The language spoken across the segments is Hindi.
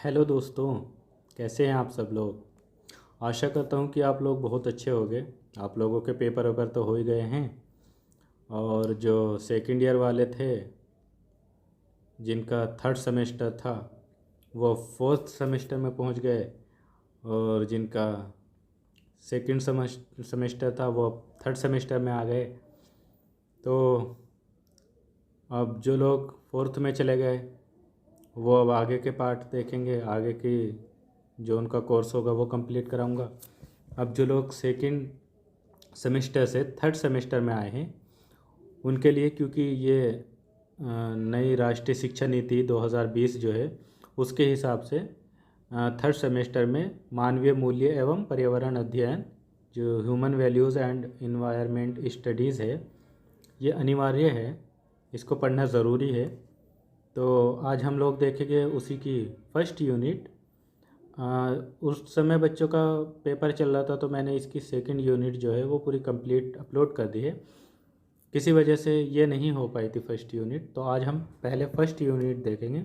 हेलो दोस्तों, कैसे हैं आप सब लोग। आशा करता हूं कि आप लोग बहुत अच्छे होंगे। आप लोगों के पेपर वेपर तो हो ही गए हैं और जो सेकंड ईयर वाले थे जिनका थर्ड सेमेस्टर था वो फोर्थ सेमेस्टर में पहुंच गए और जिनका सेकंड सेमेस्टर था वो थर्ड सेमेस्टर में आ गए। तो अब जो लोग फोर्थ में चले गए वो अब आगे के पार्ट देखेंगे, आगे की जो उनका कोर्स होगा वो कंप्लीट कराऊंगा। अब जो लोग सेकंड सेमेस्टर से थर्ड सेमेस्टर में आए हैं उनके लिए, क्योंकि ये नई राष्ट्रीय शिक्षा नीति 2020 जो है उसके हिसाब से थर्ड सेमेस्टर में मानवीय मूल्य एवं पर्यावरण अध्ययन जो human values and environment studies है ये अनिवार्य है, इसको पढ़ना ज़रूरी है। तो आज हम लोग देखेंगे उसी की फर्स्ट यूनिट। उस समय बच्चों का पेपर चल रहा था तो मैंने इसकी सेकंड यूनिट जो है वो पूरी कंप्लीट अपलोड कर दी है। किसी वजह से ये नहीं हो पाई थी फर्स्ट यूनिट, तो आज हम पहले फर्स्ट यूनिट देखेंगे।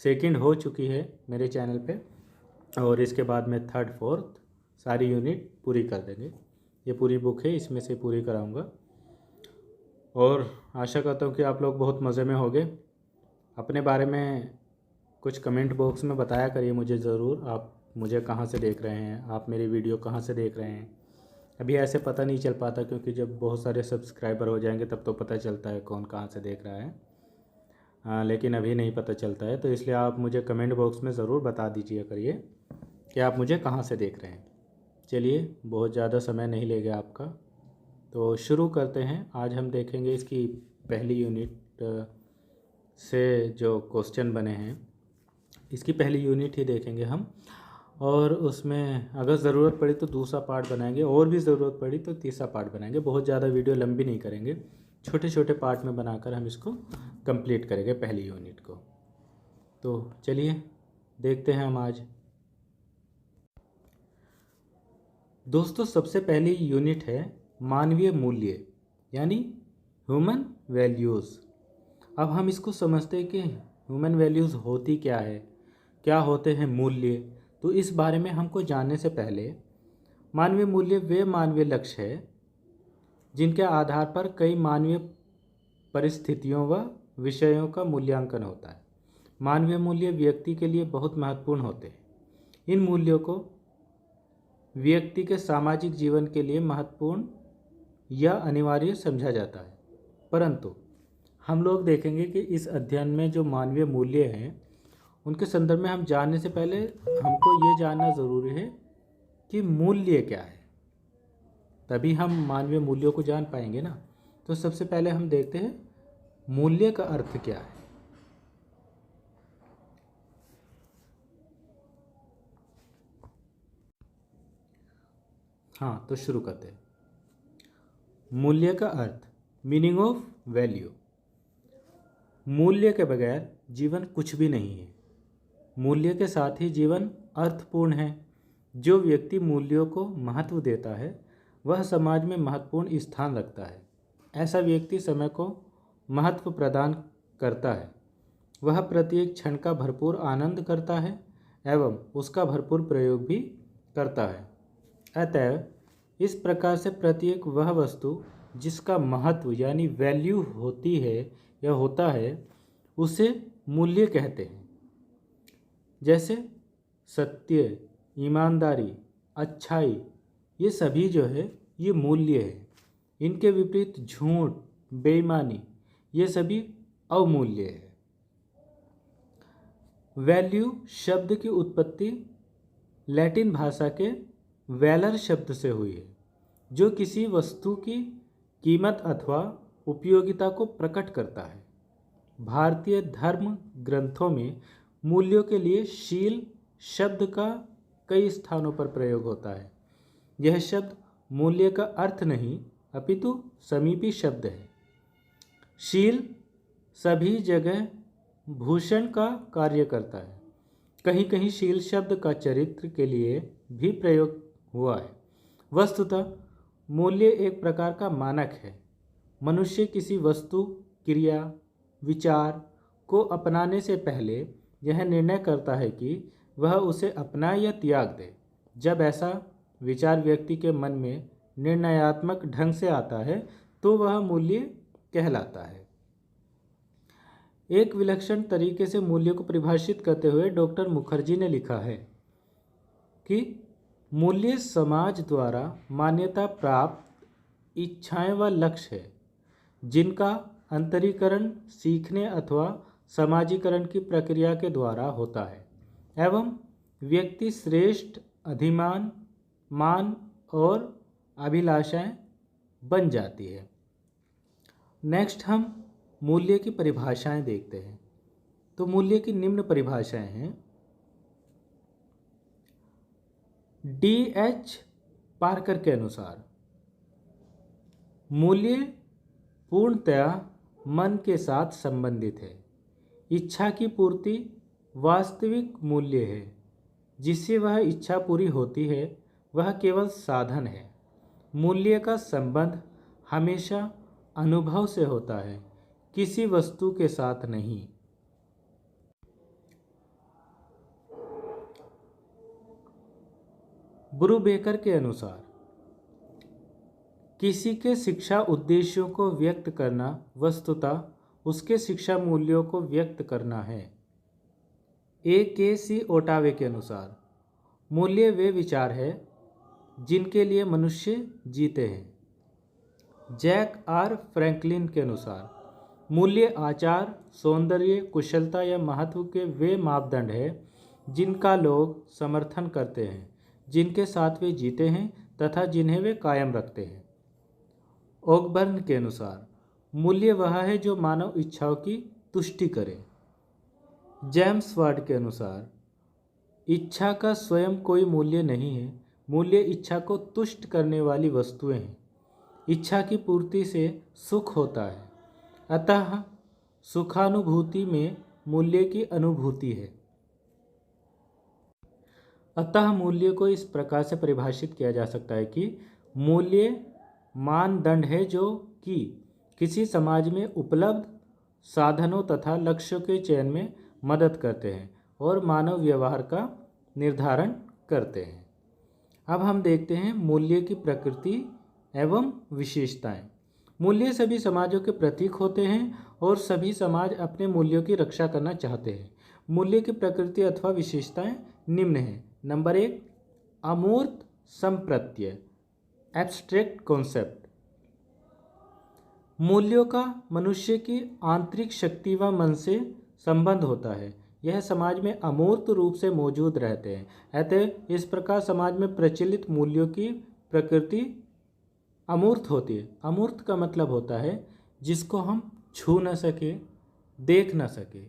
सेकंड हो चुकी है मेरे चैनल पे और इसके बाद में थर्ड फोर्थ सारी यूनिट पूरी कर देंगे। ये पूरी बुक है, इसमें से पूरी कराऊंगा और आशा करता हूँ कि आप लोग बहुत मज़े में होंगे। अपने बारे में कुछ कमेंट बॉक्स में बताया करिए मुझे ज़रूर, आप मुझे कहाँ से देख रहे हैं, आप मेरी वीडियो कहाँ से देख रहे हैं। अभी ऐसे पता नहीं चल पाता क्योंकि जब बहुत सारे सब्सक्राइबर हो जाएंगे तब तो पता चलता है कौन कहाँ से देख रहा है। लेकिन अभी नहीं पता चलता है, तो इसलिए आप मुझे कमेंट बॉक्स में ज़रूर बता दीजिए करिए कि आप मुझे कहाँ से देख रहे हैं। चलिए, बहुत ज़्यादा समय नहीं लेगा आपका, तो शुरू करते हैं। आज हम देखेंगे इसकी पहली यूनिट से जो क्वेश्चन बने हैं, इसकी पहली यूनिट ही देखेंगे हम और उसमें अगर ज़रूरत पड़ी तो दूसरा पार्ट बनाएंगे और भी ज़रूरत पड़ी तो तीसरा पार्ट बनाएंगे। बहुत ज़्यादा वीडियो लंबी नहीं करेंगे, छोटे छोटे पार्ट में बनाकर हम इसको कंप्लीट करेंगे पहली यूनिट को। तो चलिए देखते हैं हम आज। दोस्तों, सबसे पहली यूनिट है मानवीय मूल्य यानी ह्यूमन वैल्यूज़। अब हम इसको समझते हैं कि ह्यूमन वैल्यूज़ होती क्या है, क्या होते हैं मूल्य। तो इस बारे में हमको जानने से पहले मानवीय मूल्य वे मानवीय लक्ष्य है जिनके आधार पर कई मानवीय परिस्थितियों व विषयों का मूल्यांकन होता है। मानवीय मूल्य व्यक्ति के लिए बहुत महत्वपूर्ण होते हैं। इन मूल्यों को व्यक्ति के सामाजिक जीवन के लिए महत्वपूर्ण या अनिवार्य समझा जाता है। परंतु हम लोग देखेंगे कि इस अध्ययन में जो मानवीय मूल्य हैं उनके संदर्भ में हम जानने से पहले हमको ये जानना ज़रूरी है कि मूल्य क्या है, तभी हम मानवीय मूल्यों को जान पाएंगे ना। तो सबसे पहले हम देखते हैं मूल्य का अर्थ क्या है। हाँ, तो शुरू करते हैं। मूल्य का अर्थ, मीनिंग ऑफ वैल्यू। मूल्य के बगैर जीवन कुछ भी नहीं है। मूल्य के साथ ही जीवन अर्थपूर्ण है। जो व्यक्ति मूल्यों को महत्व देता है वह समाज में महत्वपूर्ण स्थान रखता है। ऐसा व्यक्ति समय को महत्व प्रदान करता है। वह प्रत्येक क्षण का भरपूर आनंद करता है एवं उसका भरपूर प्रयोग भी करता है। अतएव इस प्रकार से प्रत्येक वह वस्तु जिसका महत्व यानी वैल्यू होती है या होता है उसे मूल्य कहते हैं। जैसे सत्य, ईमानदारी, अच्छाई, ये सभी जो है ये मूल्य है। इनके विपरीत झूठ, बेईमानी, ये सभी अवमूल्य है। वैल्यू शब्द की उत्पत्ति लैटिन भाषा के वैलर शब्द से हुई है, जो किसी वस्तु की कीमत अथवा उपयोगिता को प्रकट करता है। भारतीय धर्म ग्रंथों में मूल्यों के लिए शील शब्द का कई स्थानों पर प्रयोग होता है। यह शब्द मूल्य का अर्थ नहीं अपितु समीपी शब्द है। शील सभी जगह भूषण का कार्य करता है। कहीं कहीं शील शब्द का चरित्र के लिए भी प्रयोग हुआ है। वस्तुतः मूल्य एक प्रकार का मानक है। मनुष्य किसी वस्तु, क्रिया, विचार को अपनाने से पहले यह निर्णय करता है कि वह उसे अपनाए या त्याग दे। जब ऐसा विचार व्यक्ति के मन में निर्णयात्मक ढंग से आता है तो वह मूल्य कहलाता है। एक विलक्षण तरीके से मूल्य को परिभाषित करते हुए डॉक्टर मुखर्जी ने लिखा है कि मूल्य समाज द्वारा मान्यता प्राप्त इच्छाएं व लक्ष्य है जिनका अंतरीकरण सीखने अथवा समाजीकरण की प्रक्रिया के द्वारा होता है एवं व्यक्ति श्रेष्ठ अधिमान मान और अभिलाषाएं बन जाती है। नेक्स्ट हम मूल्य की परिभाषाएं देखते हैं। तो मूल्य की निम्न परिभाषाएं हैं। D.H. पार्कर के अनुसार मूल्य पूर्णतया मन के साथ संबंधित है। इच्छा की पूर्ति वास्तविक मूल्य है। जिससे वह इच्छा पूरी होती है वह केवल साधन है। मूल्य का संबंध हमेशा अनुभव से होता है, किसी वस्तु के साथ नहीं। ब्रूबेकर के अनुसार किसी के शिक्षा उद्देश्यों को व्यक्त करना वस्तुतः उसके शिक्षा मूल्यों को व्यक्त करना है। A.K.C. ओटावे के अनुसार मूल्य वे विचार है जिनके लिए मनुष्य जीते हैं। जैक आर फ्रैंकलिन के अनुसार मूल्य आचार सौंदर्य कुशलता या महत्व के वे मापदंड है जिनका लोग समर्थन करते हैं, जिनके साथ वे जीते हैं तथा जिन्हें वे कायम रखते हैं। ऑकबर्न के अनुसार मूल्य वह है जो मानव इच्छाओं की तुष्टि करे। जेम्स वार्ड के अनुसार इच्छा का स्वयं कोई मूल्य नहीं है, मूल्य इच्छा को तुष्ट करने वाली वस्तुएं हैं। इच्छा की पूर्ति से सुख होता है, अतः सुखानुभूति में मूल्य की अनुभूति है। अतः मूल्य को इस प्रकार से परिभाषित किया जा सकता है कि मूल्य मानदंड है जो कि किसी समाज में उपलब्ध साधनों तथा लक्ष्यों के चयन में मदद करते हैं और मानव व्यवहार का निर्धारण करते हैं। अब हम देखते हैं मूल्य की प्रकृति एवं विशेषताएं। मूल्य सभी समाजों के प्रतीक होते हैं और सभी समाज अपने मूल्यों की रक्षा करना चाहते हैं। मूल्य की प्रकृति अथवा विशेषताएं निम्न हैं। नंबर 1, अमूर्त संप्रत्यय एब्स्ट्रैक्ट कॉन्सेप्ट। मूल्यों का मनुष्य की आंतरिक शक्ति व मन से संबंध होता है। यह समाज में अमूर्त रूप से मौजूद रहते हैं। अतः इस प्रकार समाज में प्रचलित मूल्यों की प्रकृति अमूर्त होती है। अमूर्त का मतलब होता है जिसको हम छू न सके, देख न सके,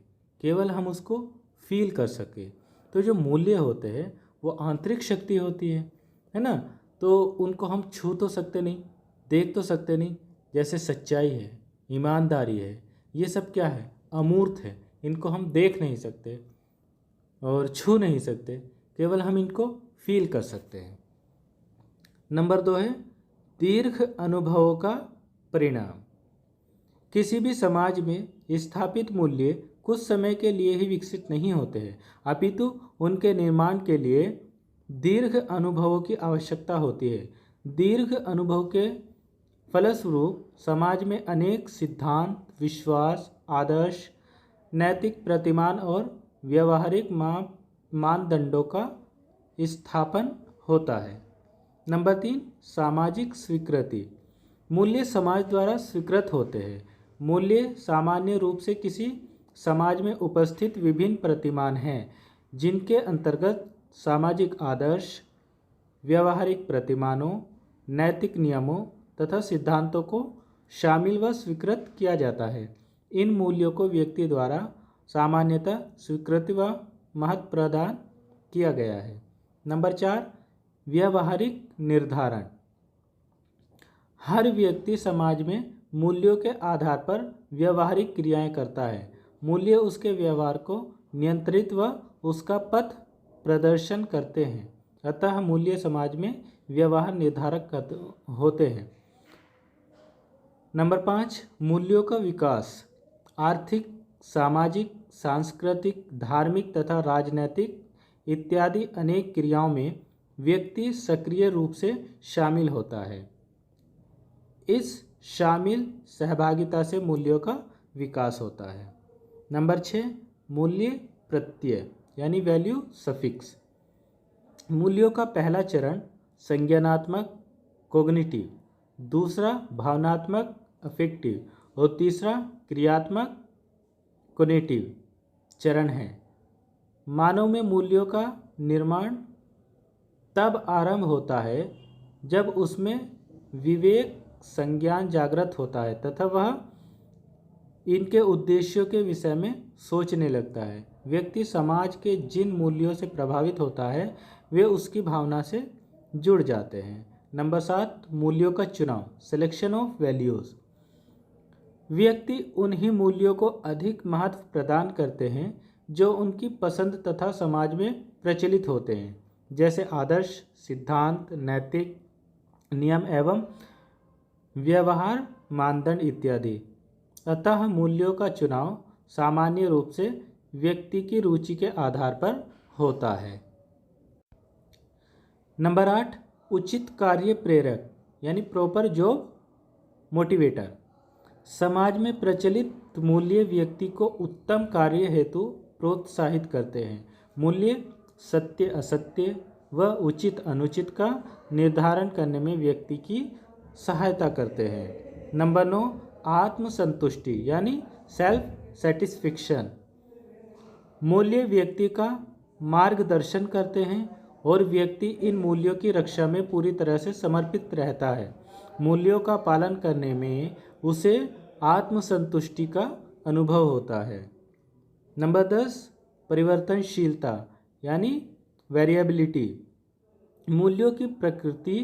केवल हम उसको फील कर सके। तो जो मूल्य होते हैं वो आंतरिक शक्ति होती है ना। तो उनको हम छू तो सकते नहीं, देख तो सकते नहीं। जैसे सच्चाई है, ईमानदारी है, ये सब क्या है? अमूर्त है। इनको हम देख नहीं सकते और छू नहीं सकते, केवल हम इनको फील कर सकते हैं। नंबर 2 है दीर्घ अनुभवों का परिणाम। किसी भी समाज में स्थापित मूल्य कुछ समय के लिए ही विकसित नहीं होते हैं, अपितु उनके निर्माण के लिए दीर्घ अनुभवों की आवश्यकता होती है। दीर्घ अनुभव के फलस्वरूप समाज में अनेक सिद्धांत, विश्वास, आदर्श, नैतिक प्रतिमान और व्यवहारिक मानदंडों का स्थापन होता है। नंबर 3, सामाजिक स्वीकृति। मूल्य समाज द्वारा स्वीकृत होते हैं। मूल्य सामान्य रूप से किसी समाज में उपस्थित विभिन्न प्रतिमान हैं जिनके अंतर्गत सामाजिक आदर्श, व्यवहारिक प्रतिमानों, नैतिक नियमों तथा सिद्धांतों को शामिल व स्वीकृत किया जाता है। इन मूल्यों को व्यक्ति द्वारा सामान्यतः स्वीकृति व महत्व प्रदान किया गया है। नंबर 4, व्यवहारिक निर्धारण। हर व्यक्ति समाज में मूल्यों के आधार पर व्यवहारिक क्रियाएं करता है। मूल्य उसके व्यवहार को नियंत्रित व उसका पथ प्रदर्शन करते हैं। अतः मूल्य समाज में व्यवहार निर्धारक होते हैं। नंबर 5, मूल्यों का विकास। आर्थिक, सामाजिक, सांस्कृतिक, धार्मिक तथा राजनैतिक इत्यादि अनेक क्रियाओं में व्यक्ति सक्रिय रूप से शामिल होता है। इस शामिल सहभागिता से मूल्यों का विकास होता है। नंबर 6, मूल्य प्रत्यय यानी वैल्यू सफिक्स। मूल्यों का पहला चरण संज्ञानात्मक कॉग्निटिव, दूसरा भावनात्मक अफेक्टिव और तीसरा क्रियात्मक कोनेटिव चरण है। मानव में मूल्यों का निर्माण तब आरंभ होता है जब उसमें विवेक संज्ञान जागृत होता है तथा वह इनके उद्देश्यों के विषय में सोचने लगता है। व्यक्ति समाज के जिन मूल्यों से प्रभावित होता है वे उसकी भावना से जुड़ जाते हैं। नंबर 7, मूल्यों का चुनाव, सिलेक्शन ऑफ वैल्यूज़। व्यक्ति उन्हीं मूल्यों को अधिक महत्व प्रदान करते हैं जो उनकी पसंद तथा समाज में प्रचलित होते हैं, जैसे आदर्श, सिद्धांत, नैतिक नियम एवं व्यवहार मानदंड इत्यादि। अतः मूल्यों का चुनाव सामान्य रूप से व्यक्ति की रुचि के आधार पर होता है। नंबर 8, उचित कार्य प्रेरक यानी प्रॉपर जॉब मोटिवेटर। समाज में प्रचलित मूल्य व्यक्ति को उत्तम कार्य हेतु प्रोत्साहित करते हैं। मूल्य सत्य असत्य व उचित अनुचित का निर्धारण करने में व्यक्ति की सहायता करते हैं। नंबर 9, आत्मसंतुष्टि यानी सेल्फ सेटिस्फिक्शन। मूल्य व्यक्ति का मार्गदर्शन करते हैं और व्यक्ति इन मूल्यों की रक्षा में पूरी तरह से समर्पित रहता है। मूल्यों का पालन करने में उसे आत्मसंतुष्टि का अनुभव होता है। नंबर 10, परिवर्तनशीलता यानी वेरिएबिलिटी। मूल्यों की प्रकृति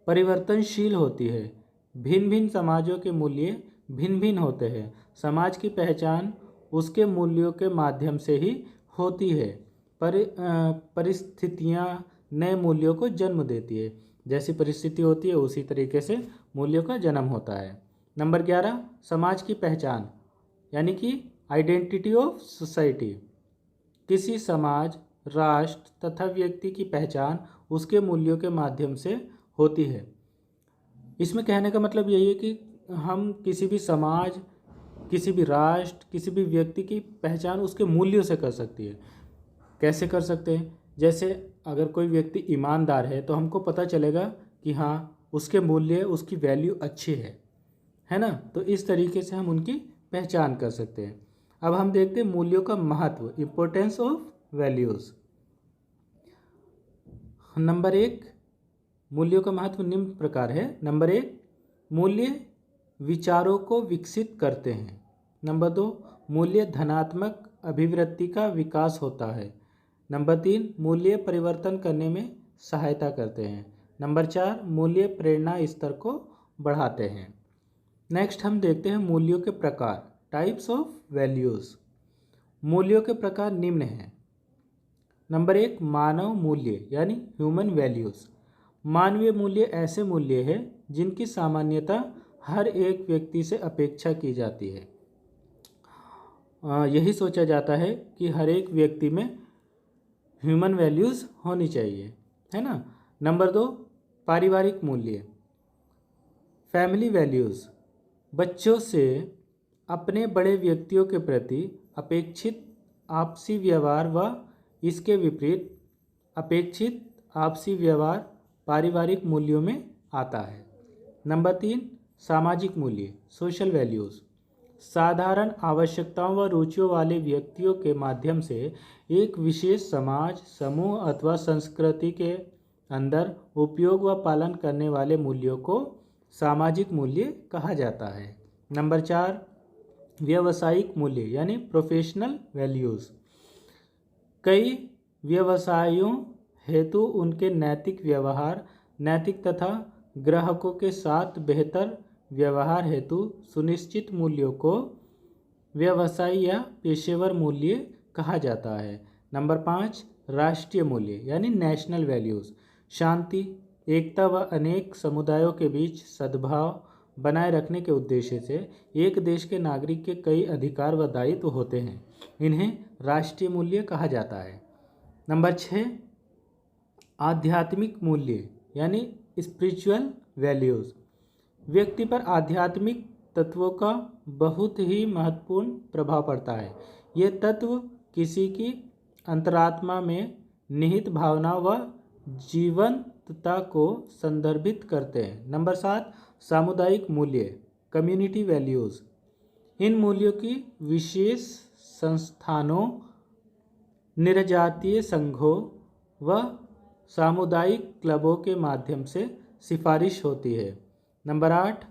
परिवर्तनशील होती है। भिन्न भिन्न समाजों के मूल्य भिन्न भिन्न होते हैं। समाज की पहचान उसके मूल्यों के माध्यम से ही होती है। परिस्थितियाँ नए मूल्यों को जन्म देती है। जैसी परिस्थिति होती है उसी तरीके से मूल्यों का जन्म होता है। नंबर 11, समाज की पहचान यानी कि आइडेंटिटी ऑफ सोसाइटी। किसी समाज, राष्ट्र तथा व्यक्ति की पहचान उसके मूल्यों के माध्यम से होती है। इसमें कहने का मतलब यही है कि हम किसी भी समाज, किसी भी राष्ट्र, किसी भी व्यक्ति की पहचान उसके मूल्यों से कर सकती है। कैसे कर सकते हैं? जैसे अगर कोई व्यक्ति ईमानदार है तो हमको पता चलेगा कि हाँ उसके मूल्य, उसकी वैल्यू अच्छी है ना। तो इस तरीके से हम उनकी पहचान कर सकते हैं। अब हम देखते हैं मूल्यों का महत्व, इम्पोर्टेंस ऑफ वैल्यूज़। नंबर 1, मूल्यों का महत्व निम्न प्रकार है। नंबर 1, मूल्य विचारों को विकसित करते हैं। नंबर 2, मूल्य धनात्मक अभिवृत्ति का विकास होता है। नंबर 3, मूल्य परिवर्तन करने में सहायता करते हैं। नंबर 4, मूल्य प्रेरणा स्तर को बढ़ाते हैं। नेक्स्ट हम देखते हैं मूल्यों के प्रकार, टाइप्स ऑफ वैल्यूज़। मूल्यों के प्रकार निम्न हैं। नंबर 1, मानव मूल्य यानी ह्यूमन वैल्यूज़। मानवीय मूल्य ऐसे मूल्य हैं जिनकी सामान्यता हर एक व्यक्ति से अपेक्षा की जाती है। यही सोचा जाता है कि हर एक व्यक्ति में ह्यूमन वैल्यूज़ होनी चाहिए, है ना। नंबर 2, पारिवारिक मूल्य, फैमिली वैल्यूज़। बच्चों से अपने बड़े व्यक्तियों के प्रति अपेक्षित आपसी व्यवहार व इसके विपरीत अपेक्षित आपसी व्यवहार पारिवारिक मूल्यों में आता है। नंबर 3, सामाजिक मूल्य, सोशल वैल्यूज़। साधारण आवश्यकताओं व रुचियों वाले व्यक्तियों के माध्यम से एक विशेष समाज, समूह अथवा संस्कृति के अंदर उपयोग व पालन करने वाले मूल्यों को सामाजिक मूल्य कहा जाता है। नंबर 4, व्यावसायिक मूल्य यानी प्रोफेशनल वैल्यूज़। कई व्यवसायों हेतु उनके नैतिक व्यवहार, नैतिक तथा ग्राहकों के साथ बेहतर व्यवहार हेतु सुनिश्चित मूल्यों को व्यवसाय या पेशेवर मूल्य कहा जाता है। नंबर 5, राष्ट्रीय मूल्य यानी नेशनल वैल्यूज़। शांति, एकता व अनेक समुदायों के बीच सद्भाव बनाए रखने के उद्देश्य से एक देश के नागरिक के कई अधिकार व दायित्व होते हैं। इन्हें राष्ट्रीय मूल्य कहा जाता है। नंबर 6, आध्यात्मिक मूल्य यानी स्पिरिचुअल वैल्यूज़। व्यक्ति पर आध्यात्मिक तत्वों का बहुत ही महत्वपूर्ण प्रभाव पड़ता है। ये तत्व किसी की अंतरात्मा में निहित भावना व जीवंतता को संदर्भित करते हैं। नंबर 7, सामुदायिक मूल्य कम्युनिटी वैल्यूज़। इन मूल्यों की विशेष संस्थानों, निर्जातीय संघों व सामुदायिक क्लबों के माध्यम से सिफारिश होती है। नंबर 8,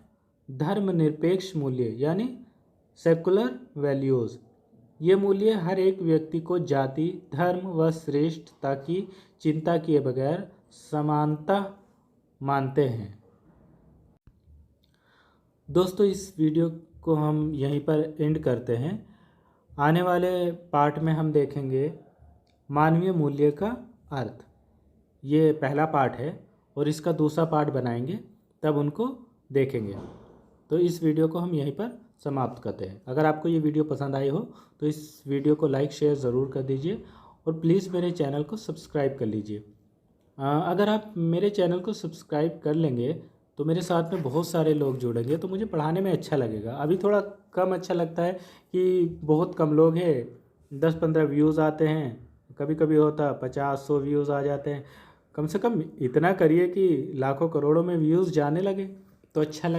धर्मनिरपेक्ष मूल्य यानी सेकुलर वैल्यूज़। ये मूल्य हर एक व्यक्ति को जाति, धर्म व श्रेष्ठता की चिंता किए बगैर समानता मानते हैं। दोस्तों, इस वीडियो को हम यहीं पर एंड करते हैं। आने वाले पार्ट में हम देखेंगे मानवीय मूल्य का अर्थ। ये पहला पार्ट है और इसका दूसरा पार्ट बनाएंगे, तब उनको देखेंगे। तो इस वीडियो को हम यहीं पर समाप्त करते हैं। अगर आपको ये वीडियो पसंद आई हो तो इस वीडियो को लाइक शेयर ज़रूर कर दीजिए और प्लीज़ मेरे चैनल को सब्सक्राइब कर लीजिए। अगर आप मेरे चैनल को सब्सक्राइब कर लेंगे तो मेरे साथ में बहुत सारे लोग जुड़ेंगे, तो मुझे पढ़ाने में अच्छा लगेगा। अभी थोड़ा कम अच्छा लगता है कि बहुत कम लोग हैं, 10-15 व्यूज़ आते हैं, कभी कभी होता 50-100 व्यूज़ आ जाते हैं। कम से कम इतना करिए कि लाखों करोड़ों में व्यूज़ जाने लगे तो अच्छा लगे।